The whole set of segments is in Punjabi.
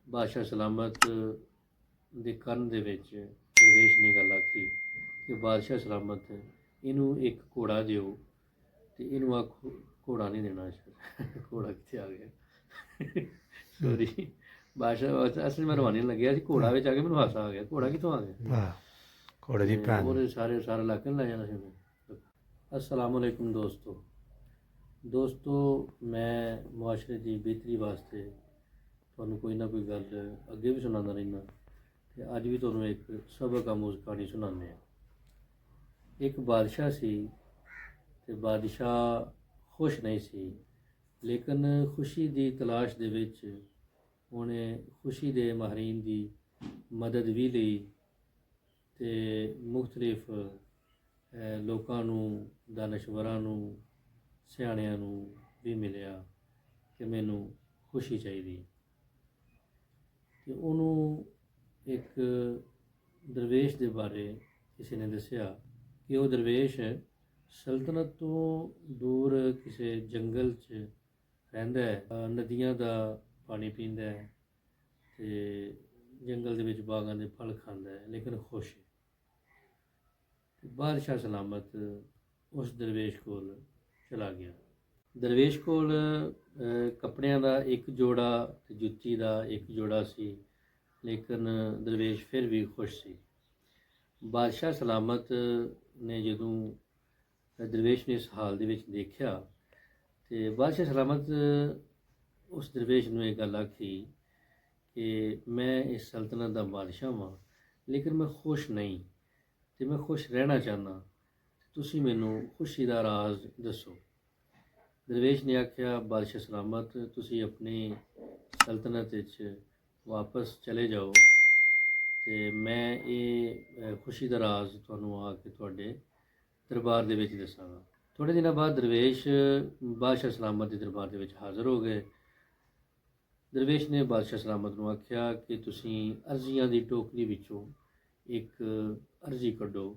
ਬਾਦਸ਼ਾਹ ਸਲਾਮਤ ਦੇ ਕੰਨ ਦੇ ਵਿੱਚ ਦਰਵੇਸ਼ ਨੇ ਗੱਲ ਆਖੀ ਕਿ ਬਾਦਸ਼ਾਹ ਸਲਾਮਤ ਇਹਨੂੰ ਇੱਕ ਘੋੜਾ ਦਿਓ ਤੇ ਇਹਨੂੰ ਆਖੋ ਘੋੜਾ ਨਹੀਂ ਦੇਣਾ। ਘੋੜਾ ਕਿੱਥੇ ਆ ਗਿਆ? ਸੋਰੀ, ਬਾਦਸ਼ਾਹ ਅਸਲ ਮੈਂ ਰਵਾਨੀ ਲੱਗਿਆ ਸੀ, ਘੋੜਾ ਵਿੱਚ ਆ ਕੇ ਮੈਨੂੰ ਹਾਸਾ ਆ ਗਿਆ। ਘੋੜਾ ਕਿੱਥੋਂ ਆ ਗਿਆ? ਘੋੜੇ ਦੀ ਭੈਣ। ਉਹਦੇ ਸਾਰੇ ਇਲਾਕੇ ਨੂੰ ਲੈ ਜਾਣਾ ਸੀ ਉਹਨੇ। ਅਸਲਾਮ ਅਲੈਕੁਮ ਦੋਸਤੋ, ਮੈਂ ਮੁਆਸ਼ਰੇ ਦੀ ਬਿਹਤਰੀ ਵਾਸਤੇ ਤੁਹਾਨੂੰ ਕੋਈ ਨਾ ਕੋਈ ਗੱਲ ਅੱਗੇ ਵੀ ਸੁਣਾਉਂਦਾ ਰਹਿੰਦਾ ਅਤੇ ਅੱਜ ਵੀ ਤੁਹਾਨੂੰ ਇੱਕ ਸਬਕ ਆਮੂਜ਼ ਕਹਾਣੀ ਸੁਣਾਉਂਦੇ ਹਾਂ। ਇੱਕ ਬਾਦਸ਼ਾਹ ਸੀ ਅਤੇ ਬਾਦਸ਼ਾਹ ਖੁਸ਼ ਨਹੀਂ ਸੀ, ਲੇਕਿਨ ਖੁਸ਼ੀ ਦੀ ਤਲਾਸ਼ ਦੇ ਵਿੱਚ ਉਹਨੇ ਖੁਸ਼ੀ ਦੇ ਮਾਹਿਰੀਨ ਦੀ ਮਦਦ ਵੀ ਲਈ ਅਤੇ ਮੁਖਤਲਿਫ ਲੋਕਾਂ ਨੂੰ, ਦਾਨਸ਼ਵਰਾਂ ਨੂੰ, ਸਿਆਣਿਆਂ ਨੂੰ ਵੀ ਮਿਲਿਆ ਕਿ ਮੈਨੂੰ ਖੁਸ਼ੀ ਚਾਹੀਦੀ। ਅਤੇ ਉਹਨੂੰ ਇੱਕ ਦਰਵੇਸ਼ ਦੇ ਬਾਰੇ ਕਿਸੇ ਨੇ ਦੱਸਿਆ ਕਿ ਉਹ ਦਰਵੇਸ਼ ਸਲਤਨਤ ਤੋਂ ਦੂਰ ਕਿਸੇ ਜੰਗਲ 'ਚ ਰਹਿੰਦਾ ਹੈ, ਨਦੀਆਂ ਦਾ ਪਾਣੀ ਪੀਂਦਾ ਹੈ ਅਤੇ ਜੰਗਲ ਦੇ ਵਿੱਚ ਬਾਗਾਂ ਦੇ ਫਲ ਖਾਂਦਾ ਹੈ, ਲੇਕਿਨ ਖੁਸ਼ ਹੈ। ਬਾਦਸ਼ਾਹ ਸਲਾਮਤ ਉਸ ਦਰਵੇਸ਼ ਕੋਲ ਚਲਾ ਗਿਆ। ਦਰਵੇਸ਼ ਕੋਲ ਕੱਪੜਿਆਂ ਦਾ ਇੱਕ ਜੋੜਾ ਅਤੇ ਜੁੱਤੀ ਦਾ ਇੱਕ ਜੋੜਾ ਸੀ, ਲੇਕਿਨ ਦਰਵੇਸ਼ ਫਿਰ ਵੀ ਖੁਸ਼ ਸੀ। ਬਾਦਸ਼ਾਹ ਸਲਾਮਤ ਨੇ ਜਦੋਂ ਦਰਵੇਸ਼ ਨੂੰ ਇਸ ਹਾਲ ਦੇ ਵਿੱਚ ਦੇਖਿਆ ਅਤੇ ਬਾਦਸ਼ਾਹ ਸਲਾਮਤ ਉਸ ਦਰਵੇਸ਼ ਨੂੰ ਇਹ ਗੱਲ ਆਖੀ ਕਿ ਮੈਂ ਇਸ ਸਲਤਨਤ ਦਾ ਬਾਦਸ਼ਾਹ ਹਾਂ, ਲੇਕਿਨ ਮੈਂ ਖੁਸ਼ ਨਹੀਂ ਅਤੇ ਮੈਂ ਖੁਸ਼ ਰਹਿਣਾ ਚਾਹੁੰਦਾ, ਤੁਸੀਂ ਮੈਨੂੰ ਖੁਸ਼ੀ ਦਾ ਰਾਜ਼ ਦੱਸੋ। ਦਰਵੇਸ਼ ਨੇ ਆਖਿਆ, ਬਾਦਸ਼ਾਹ ਸਲਾਮਤ ਤੁਸੀਂ ਆਪਣੀ ਸਲਤਨਤ ਵਿੱਚ ਵਾਪਸ ਚਲੇ ਜਾਓ ਅਤੇ ਮੈਂ ਇਹ ਖੁਸ਼ੀ ਦਾ ਰਾਜ਼ ਤੁਹਾਨੂੰ ਆ ਕੇ ਤੁਹਾਡੇ ਦਰਬਾਰ ਦੇ ਵਿੱਚ ਦੱਸਾਂਗਾ। ਥੋੜ੍ਹੇ ਦਿਨਾਂ ਬਾਅਦ ਦਰਵੇਸ਼ ਬਾਦਸ਼ਾਹ ਸਲਾਮਤ ਦੇ ਦਰਬਾਰ ਦੇ ਵਿੱਚ ਹਾਜ਼ਰ ਹੋ ਗਏ। ਦਰਵੇਸ਼ ਨੇ ਬਾਦਸ਼ਾਹ ਸਲਾਮਤ ਨੂੰ ਆਖਿਆ ਕਿ ਤੁਸੀਂ ਅਰਜ਼ੀਆਂ ਦੀ ਟੋਕਰੀ ਵਿੱਚੋਂ ਇੱਕ ਅਰਜ਼ੀ ਕੱਢੋ।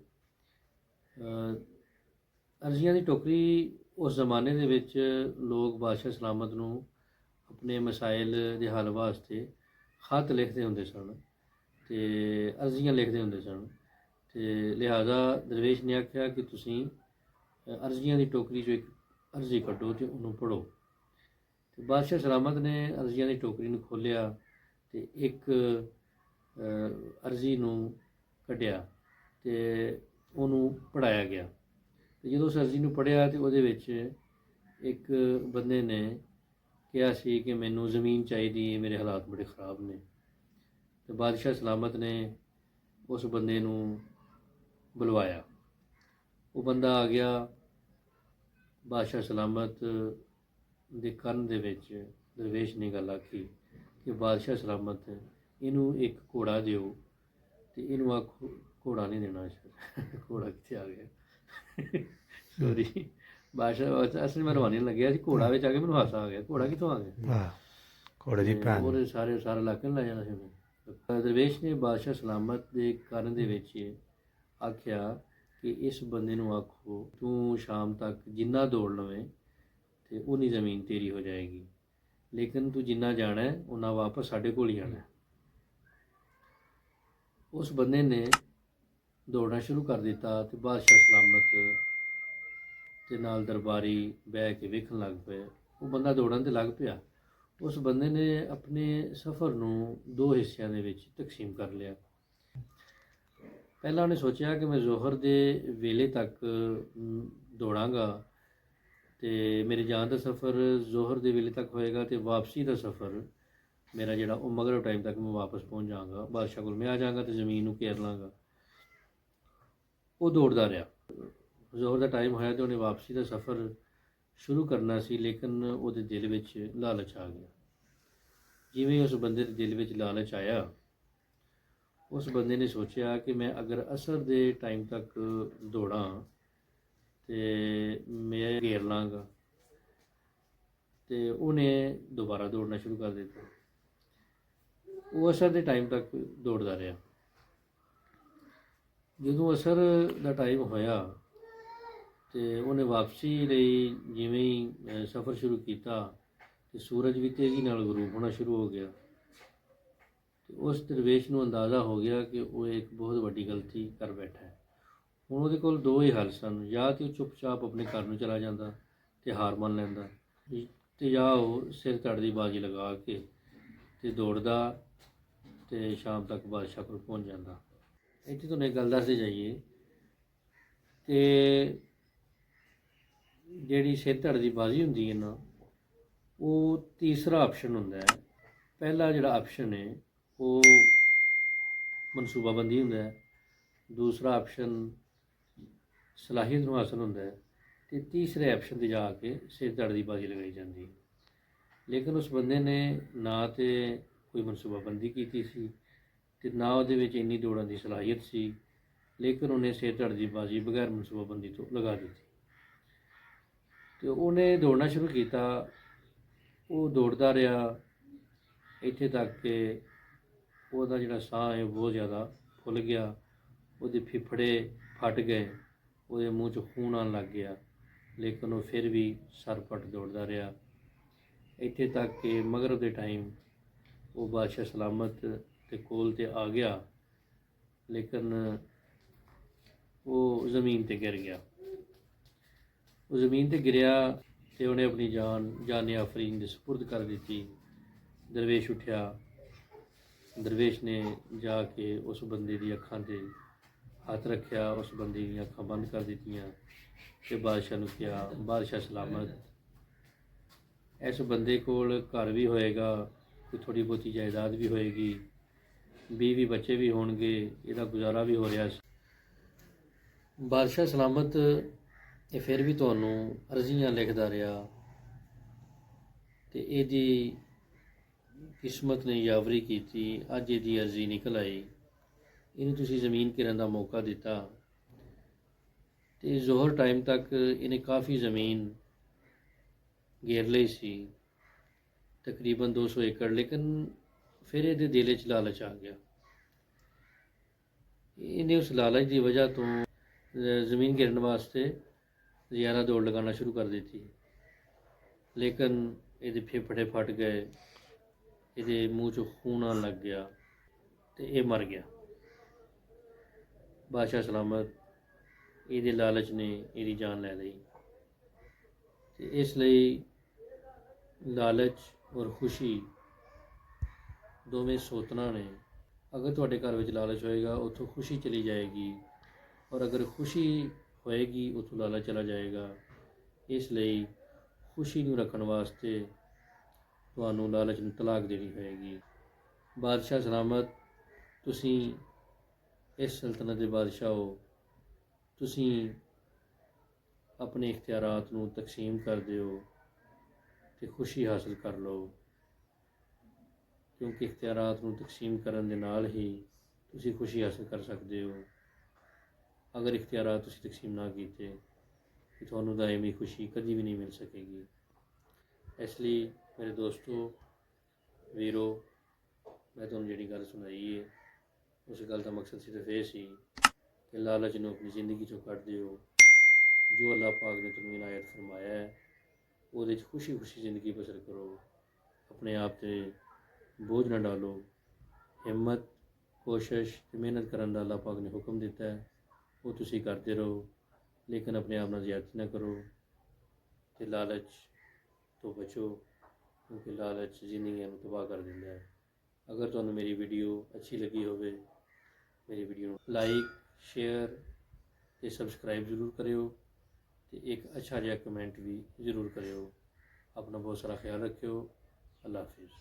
ਅਰਜ਼ੀਆਂ ਦੀ ਟੋਕਰੀ ਉਸ ਜ਼ਮਾਨੇ ਦੇ ਵਿੱਚ ਲੋਕ ਬਾਦਸ਼ਾਹ ਸਲਾਮਤ ਨੂੰ ਆਪਣੇ ਮਸਾਇਲ ਦੇ ਹੱਲ ਵਾਸਤੇ ਖਤ ਲਿਖਦੇ ਹੁੰਦੇ ਸਨ ਅਤੇ ਅਰਜ਼ੀਆਂ ਲਿਖਦੇ ਹੁੰਦੇ ਸਨ, ਅਤੇ ਲਿਹਾਜ਼ਾ ਦਰਵੇਸ਼ ਨੇ ਆਖਿਆ ਕਿ ਤੁਸੀਂ ਅਰਜ਼ੀਆਂ ਦੀ ਟੋਕਰੀ 'ਚੋਂ ਇੱਕ ਅਰਜ਼ੀ ਕੱਢੋ ਅਤੇ ਉਹਨੂੰ ਪੜ੍ਹੋ। ਅਤੇ ਬਾਦਸ਼ਾਹ ਸਲਾਮਤ ਨੇ ਅਰਜ਼ੀਆਂ ਦੀ ਟੋਕਰੀ ਨੂੰ ਖੋਲ੍ਹਿਆ ਅਤੇ ਇੱਕ ਅਰਜ਼ੀ ਨੂੰ ਕੱਢਿਆ ਅਤੇ ਉਹਨੂੰ ਪੜ੍ਹਾਇਆ ਗਿਆ। ਅਤੇ ਜਦੋਂ ਉਸ ਅਰਜ਼ੀ ਨੂੰ ਪੜ੍ਹਿਆ ਅਤੇ ਉਹਦੇ ਵਿੱਚ ਇੱਕ ਬੰਦੇ ਨੇ ਕਿਹਾ ਸੀ ਕਿ ਮੈਨੂੰ ਜ਼ਮੀਨ ਚਾਹੀਦੀ ਹੈ, ਮੇਰੇ ਹਾਲਾਤ ਬੜੇ ਖ਼ਰਾਬ ਨੇ। ਅਤੇ ਬਾਦਸ਼ਾਹ ਸਲਾਮਤ ਨੇ ਉਸ ਬੰਦੇ ਨੂੰ ਬੁਲਵਾਇਆ। ਉਹ ਬੰਦਾ ਆ ਗਿਆ। ਬਾਦਸ਼ਾਹ ਸਲਾਮਤ ਦੇ ਕੰਨ ਦੇ ਵਿੱਚ ਦਰਵੇਸ਼ ਨੇ ਗੱਲ ਆਖੀ ਕਿ ਬਾਦਸ਼ਾਹ ਸਲਾਮਤ ਇਹਨੂੰ ਇੱਕ ਘੋੜਾ ਦਿਓ ਅਤੇ ਇਹਨੂੰ ਆਖੋ ਘੋੜਾ ਨਹੀਂ ਦੇਣਾ। ਘੋੜਾ ਕਿੱਥੇ ਆ ਗਿਆ? ਸੋਰੀ, ਬਾਦਸ਼ਾਹ ਅਸਲ ਮੈਂ ਰਵਾਨੀ ਲੱਗਿਆ ਸੀ, ਘੋੜਾ ਵਿੱਚ ਆ ਕੇ ਮੈਨੂੰ ਹਾਸਾ ਆ ਗਿਆ। ਘੋੜਾ ਕਿੱਥੋਂ ਆ ਗਿਆ? ਘੋੜੇ ਦੀ ਭੈਣ। ਉਹਦੇ ਸਾਰੇ ਇਲਾਕੇ ਨੂੰ ਲੈ ਜਾਣਾ ਸੀ ਉਹਨੇ। ਦਰਵੇਸ਼ ਨੇ ਬਾਦਸ਼ਾਹ ਸਲਾਮਤ ਦੇ ਕੰਨ ਦੇ ਵਿੱਚ ਆਖਿਆ ਕਿ ਇਸ ਬੰਦੇ ਨੂੰ ਆਖੋ ਤੂੰ ਸ਼ਾਮ ਤੱਕ ਜਿੰਨਾ ਦੌੜ ਲਵੇਂ ਅਤੇ ਉਨੀ ਜ਼ਮੀਨ ਤੇਰੀ ਹੋ ਜਾਏਗੀ, ਲੇਕਿਨ ਤੂੰ ਜਿੰਨਾ ਜਾਣਾ ਉਨਾ ਵਾਪਸ ਸਾਡੇ ਕੋਲ ਹੀ ਆਉਣਾ। ਉਸ ਬੰਦੇ ਨੇ ਦੌੜਨਾ ਸ਼ੁਰੂ ਕਰ ਦਿੱਤਾ ਅਤੇ ਬਾਦਸ਼ਾਹ ਸਲਾਮਤ ਦੇ ਨਾਲ ਦਰਬਾਰੀ ਬਹਿ ਕੇ ਵੇਖਣ ਲੱਗ ਪਏ। ਉਹ ਬੰਦਾ ਦੌੜਨ 'ਤੇ ਲੱਗ ਪਿਆ। ਉਸ ਬੰਦੇ ਨੇ ਆਪਣੇ ਸਫ਼ਰ ਨੂੰ ਦੋ ਹਿੱਸਿਆਂ ਦੇ ਵਿੱਚ ਤਕਸੀਮ ਕਰ ਲਿਆ। ਪਹਿਲਾਂ ਉਹਨੇ ਸੋਚਿਆ ਕਿ ਮੈਂ ਜ਼ੋਹਰ ਦੇ ਵੇਲੇ ਤੱਕ ਦੌੜਾਂਗਾ ਅਤੇ ਮੇਰੇ ਜਾਣ ਦਾ ਸਫ਼ਰ ਜ਼ੋਹਰ ਦੇ ਵੇਲੇ ਤੱਕ ਹੋਏਗਾ ਅਤੇ ਵਾਪਸੀ ਦਾ ਸਫ਼ਰ ਮੇਰਾ ਜਿਹੜਾ ਉਹ ਮਗਰਬ ਟਾਈਮ ਤੱਕ ਮੈਂ ਵਾਪਸ ਪਹੁੰਚ ਜਾਵਾਂਗਾ, ਬਾਦਸ਼ਾਹ ਕੋਲ ਮੈਂ ਆ ਜਾਵਾਂਗਾ ਅਤੇ ਜ਼ਮੀਨ ਨੂੰ ਘੇਰ ਲਾਂਗਾ। ਉਹ ਦੌੜਦਾ ਰਿਹਾ। ਜ਼ੋਹਰ ਦਾ ਟਾਈਮ ਹੋਇਆ ਅਤੇ ਉਹਨੇ ਵਾਪਸੀ ਦਾ ਸਫ਼ਰ ਸ਼ੁਰੂ ਕਰਨਾ ਸੀ, ਲੇਕਿਨ ਉਹਦੇ ਦਿਲ ਵਿੱਚ ਲਾਲਚ ਆ ਗਿਆ। ਜਿਵੇਂ ਉਸ ਬੰਦੇ ਦੇ ਦਿਲ ਵਿੱਚ ਲਾਲਚ ਆਇਆ, ਉਸ ਬੰਦੇ ਨੇ ਸੋਚਿਆ ਕਿ ਮੈਂ ਅਗਰ ਅਸਰ ਦੇ ਟਾਈਮ ਤੱਕ ਦੌੜਾਂ ਅਤੇ ਮੈਂ ਘੇਰ ਲਾਂਗਾ, ਅਤੇ ਉਹਨੇ ਦੁਬਾਰਾ ਦੌੜਨਾ ਸ਼ੁਰੂ ਕਰ ਦਿੱਤਾ। ਉਹ ਅਸਰ ਦੇ ਟਾਈਮ ਤੱਕ ਦੌੜਦਾ ਰਿਹਾ। ਜਦੋਂ ਅਸਰ ਦਾ ਟਾਈਮ ਹੋਇਆ ਅਤੇ ਉਹਨੇ ਵਾਪਸੀ ਲਈ ਜਿਵੇਂ ਹੀ ਸਫ਼ਰ ਸ਼ੁਰੂ ਕੀਤਾ ਅਤੇ ਸੂਰਜ ਵੀ ਤੇਜ਼ੀ ਨਾਲ ਗਰੂਬ ਹੋਣਾ ਸ਼ੁਰੂ ਹੋ ਗਿਆ। ਤੇ ਉਸ ਦਰਵੇਸ਼ ਨੂੰ ਅੰਦਾਜ਼ਾ ਹੋ ਗਿਆ ਕਿ ਉਹ ਇੱਕ ਬਹੁਤ ਵੱਡੀ ਗਲਤੀ ਕਰ ਬੈਠਾ ਹੈ। ਹੁਣ ਉਹਦੇ ਕੋਲ ਦੋ ਹੀ ਹੱਲ ਸਨ, ਜਾਂ ਤਾਂ ਉਹ ਚੁੱਪਚਾਪ ਆਪਣੇ ਘਰ ਨੂੰ ਚਲਾ ਜਾਂਦਾ ਤੇ ਹਾਰ ਮੰਨ ਲੈਂਦਾ, ਤੇ ਜਾਂ ਉਹ ਸਿਰ ਧੜ ਦੀ ਬਾਜ਼ੀ ਲਗਾ ਕੇ ਤੇ ਦੌੜਦਾ ਤੇ ਸ਼ਾਮ ਤੱਕ ਬਾਦਸ਼ਾਹ ਕੋਲ ਪਹੁੰਚ ਜਾਂਦਾ। ਇੱਥੇ ਤੁਹਾਨੂੰ ਇੱਕ ਗੱਲ ਦੱਸਦੇ ਜਾਈਏ ਕਿ ਜਿਹੜੀ ਸਿਰ ਧੜ ਦੀ ਬਾਜ਼ੀ ਹੁੰਦੀ ਹੈ ਨਾ, ਉਹ ਤੀਸਰਾ ਆਪਸ਼ਨ ਹੁੰਦਾ ਹੈ। ਪਹਿਲਾ ਜਿਹੜਾ ਆਪਸ਼ਨ ਹੈ ਉਹ ਮਨਸੂਬਾਬੰਦੀ ਹੁੰਦਾ ਹੈ, ਦੂਸਰਾ ਆਪਸ਼ਨ ਸਲਾਹੀਅਤ ਨੂੰ ਹਾਸਲ ਹੁੰਦਾ ਹੈ, ਤੇ ਤੀਸਰੇ ਆਪਸ਼ਨ 'ਤੇ ਜਾ ਕੇ ਸਿਰ ਧੜ ਦੀ ਬਾਜ਼ੀ ਲਗਾਈ ਜਾਂਦੀ ਹੈ। ਲੇਕਿਨ ਉਸ ਬੰਦੇ ਨੇ ਨਾ ਤੇ ਕੋਈ ਮਨਸੂਬਾਬੰਦੀ ਕੀਤੀ ਸੀ ਤੇ ਨਾ ਉਹਦੇ ਵਿੱਚ ਇੰਨੀ ਦੌੜਨ ਦੀ ਸਲਾਹੀਅਤ ਸੀ, ਲੇਕਿਨ ਉਹਨੇ ਸਿਰ ਧੜ ਦੀ ਬਾਜ਼ੀ ਬਗੈਰ ਮਨਸੂਬਾਬੰਦੀ ਤੋਂ ਲਗਾ ਦਿੱਤੀ ਤੇ ਉਹਨੇ ਦੌੜਨਾ ਸ਼ੁਰੂ ਕੀਤਾ। ਉਹ ਦੌੜਦਾ ਰਿਹਾ ਇੱਥੇ ਤੱਕ ਕਿ ਉਹਦਾ ਜਿਹੜਾ ਸਾਹ ਹੈ ਬਹੁਤ ਜ਼ਿਆਦਾ ਫੁੱਲ ਗਿਆ, ਉਹਦੇ ਫੇਫੜੇ ਫਟ ਗਏ, ਉਹਦੇ ਮੂੰਹ 'ਚ ਖੂਨ ਆਉਣ ਲੱਗ ਗਿਆ, ਲੇਕਿਨ ਉਹ ਫਿਰ ਵੀ ਸਰਪਟ ਦੌੜਦਾ ਰਿਹਾ ਇੱਥੇ ਤੱਕ ਕਿ ਮਗਰਿਬ ਦੇ ਟਾਈਮ ਉਹ ਬਾਦਸ਼ਾਹ ਸਲਾਮਤ ਦੇ ਕੋਲ ਤੇ ਆ ਗਿਆ, ਲੇਕਿਨ ਉਹ ਜ਼ਮੀਨ 'ਤੇ ਗਿਰ ਗਿਆ। ਉਹ ਜ਼ਮੀਨ 'ਤੇ ਗਿਰਿਆ ਤੇ ਉਹਨੇ ਆਪਣੀ ਜਾਨ ਆਫਰੀਨ ਦੇ ਸਪੁਰਦ ਕਰ ਦਿੱਤੀ। ਦਰਵੇਸ਼ ਉੱਠਿਆ, ਦਰਵੇਸ਼ ਨੇ ਜਾ ਕੇ ਉਸ ਬੰਦੇ ਦੀ ਅੱਖਾਂ 'ਤੇ ਹੱਥ ਰੱਖਿਆ, ਉਸ ਬੰਦੇ ਦੀਆਂ ਅੱਖਾਂ ਬੰਦ ਕਰ ਦਿੱਤੀਆਂ ਤੇ ਬਾਦਸ਼ਾਹ ਨੂੰ ਕਿਹਾ, ਬਾਦਸ਼ਾਹ ਸਲਾਮਤ, ਇਸ ਬੰਦੇ ਕੋਲ ਘਰ ਵੀ ਹੋਏਗਾ, ਕੋਈ ਥੋੜ੍ਹੀ ਬਹੁਤੀ ਜਾਇਦਾਦ ਵੀ ਹੋਏਗੀ, 20 ਬੱਚੇ ਵੀ ਹੋਣਗੇ, ਇਹਦਾ ਗੁਜ਼ਾਰਾ ਵੀ ਹੋ ਰਿਹਾ ਸੀ। ਬਾਦਸ਼ਾਹ ਸਲਾਮਤ ਇਹ ਫਿਰ ਵੀ ਤੁਹਾਨੂੰ ਅਰਜ਼ੀਆਂ ਲਿਖਦਾ ਰਿਹਾ ਤੇ ਇਹਦੀ ਕਿਸਮਤ ਨੇ ਯਾਵਰੀ ਕੀਤੀ। ਅੱਜ ਇਹਦੀ ਅਰਜ਼ੀ ਨਿਕਲ ਆਈ, ਇਹਨੂੰ ਤੁਸੀਂ ਜ਼ਮੀਨ ਘਿਰਨ ਦਾ ਮੌਕਾ ਦਿੱਤਾ ਤੇ ਜ਼ੋਹਰ ਟਾਈਮ ਤੱਕ ਇਹਨੇ ਕਾਫੀ ਜ਼ਮੀਨ ਘੇਰ ਲਈ ਸੀ, ਤਕਰੀਬਨ 200 ਏਕੜ, ਲੇਕਿਨ ਫਿਰ ਇਹਦੇ ਦਿਲ 'ਚ ਲਾਲਚ ਆ ਗਿਆ। ਇਹਨੇ ਉਸ ਲਾਲਚ ਦੀ ਵਜ੍ਹਾ ਤੋਂ ਜ਼ਮੀਨ ਘੇਰਨ ਵਾਸਤੇ ਜ਼ਿਆਦਾ ਦੌੜ ਲਗਾਉਣਾ ਸ਼ੁਰੂ ਕਰ ਦਿੱਤੀ, ਲੇਕਿਨ ਇਹਦੇ ਫੇਫੜੇ ਫਟ ਗਏ, ਇਹਦੇ ਮੂੰਹ 'ਚੋਂ ਖੂਨ ਆਉਣ ਲੱਗ ਗਿਆ ਤੇ ਇਹ ਮਰ ਗਿਆ। ਬਾਦਸ਼ਾਹ ਸਲਾਮਤ ਇਹਦੇ ਲਾਲਚ ਨੇ ਇਹਦੀ ਜਾਨ ਲੈ ਲਈ ਤੇ ਇਸ ਲਈ ਲਾਲਚ ਔਰ ਖੁਸ਼ੀ ਦੋਵੇਂ ਸੋਤਨਾ ਨੇ। ਅਗਰ ਤੁਹਾਡੇ ਘਰ ਵਿੱਚ ਲਾਲਚ ਹੋਏਗਾ ਉੱਥੋਂ ਖੁਸ਼ੀ ਚਲੀ ਜਾਏਗੀ, ਔਰ ਅਗਰ ਖੁਸ਼ੀ ਹੋਏਗੀ ਉੱਥੋਂ ਲਾਲਚ ਚਲਾ ਜਾਏਗਾ। ਇਸ ਲਈ ਖੁਸ਼ੀ ਨੂੰ ਰੱਖਣ ਵਾਸਤੇ ਤੁਹਾਨੂੰ ਲਾਲਚ ਨੂੰ ਤਲਾਕ ਦੇਣੀ ਹੋਏਗੀ। ਬਾਦਸ਼ਾਹ ਸਲਾਮਤ, ਤੁਸੀਂ ਇਸ ਸਲਤਨਤ ਦੇ ਬਾਦਸ਼ਾਹ ਹੋ, ਤੁਸੀਂ ਆਪਣੇ ਇਖਤਿਆਰਾਤ ਨੂੰ ਤਕਸੀਮ ਕਰ ਦਿਓ ਤੇ ਖੁਸ਼ੀ ਹਾਸਲ ਕਰ ਲਓ, ਕਿਉਂਕਿ ਇਖਤਿਆਰਾਤ ਨੂੰ ਤਕਸੀਮ ਕਰਨ ਦੇ ਨਾਲ ਹੀ ਤੁਸੀਂ ਖੁਸ਼ੀ ਹਾਸਲ ਕਰ ਸਕਦੇ ਹੋ। ਅਗਰ ਇਖਤਿਆਰਾਤ ਤੁਸੀਂ ਤਕਸੀਮ ਨਾ ਕੀਤੇ ਤਾਂ ਤੁਹਾਨੂੰ ਦਾਇਮੀ ਖੁਸ਼ੀ ਕਦੀ ਵੀ ਨਹੀਂ ਮਿਲ ਸਕੇਗੀ। ਇਸ ਲਈ ਮੇਰੇ ਦੋਸਤੋ, ਵੀਰੋ, ਮੈਂ ਤੁਹਾਨੂੰ ਜਿਹੜੀ ਗੱਲ ਸੁਣਾਈ ਹੈ ਉਸ ਗੱਲ ਦਾ ਮਕਸਦ ਸਿਰਫ ਇਹ ਸੀ ਕਿ ਲਾਲਚ ਨੂੰ ਆਪਣੀ ਜ਼ਿੰਦਗੀ 'ਚੋਂ ਕੱਢ ਦਿਓ। ਜੋ ਅੱਲਾਹ ਪਾਕ ਨੇ ਤੁਹਾਨੂੰ ਇਨਾਇਤ ਫਰਮਾਇਆ ਹੈ ਉਹਦੇ 'ਚ ਖੁਸ਼ੀ ਖੁਸ਼ੀ ਜ਼ਿੰਦਗੀ ਬਸਰ ਕਰੋ, ਆਪਣੇ ਆਪ 'ਤੇ ਬੋਝ ਨਾ ਡਾਲੋ। ਹਿੰਮਤ, ਕੋਸ਼ਿਸ਼ ਤੇ ਮਿਹਨਤ ਕਰਨ ਦਾ ਅੱਲਾਹ ਪਾਕ ਨੇ ਹੁਕਮ ਦਿੱਤਾ ਹੈ, ਉਹ ਤੁਸੀਂ ਕਰਦੇ ਰਹੋ, ਲੇਕਿਨ ਆਪਣੇ ਆਪ ਨਾਲ ਜ਼ਿਆਦਤੀ ਨਾ ਕਰੋ ਤੇ ਲਾਲਚ ਤੋਂ ਬਚੋ, ਕਿਉਂਕਿ ਲਾਲਚ ਜ਼ਿੰਦਗੀਆਂ ਨੂੰ ਤਬਾਹ ਕਰ ਦਿੰਦਾ ਹੈ। ਅਗਰ ਤੁਹਾਨੂੰ ਮੇਰੀ ਵੀਡੀਓ ਅੱਛੀ ਲੱਗੀ ਹੋਵੇ, ਮੇਰੀ ਵੀਡੀਓ ਨੂੰ ਲਾਈਕ, ਸ਼ੇਅਰ ਤੇ ਸਬਸਕ੍ਰਾਈਬ ਜ਼ਰੂਰ ਕਰਿਓ ਤੇ ਇੱਕ ਅੱਛਾ ਜਿਹਾ ਕਮੈਂਟ ਵੀ ਜ਼ਰੂਰ ਕਰਿਓ। ਆਪਣਾ ਬਹੁਤ ਸਾਰਾ ਖਿਆਲ ਰੱਖਿਓ। ਅੱਲਾਹ ਹਾਫਿਜ਼।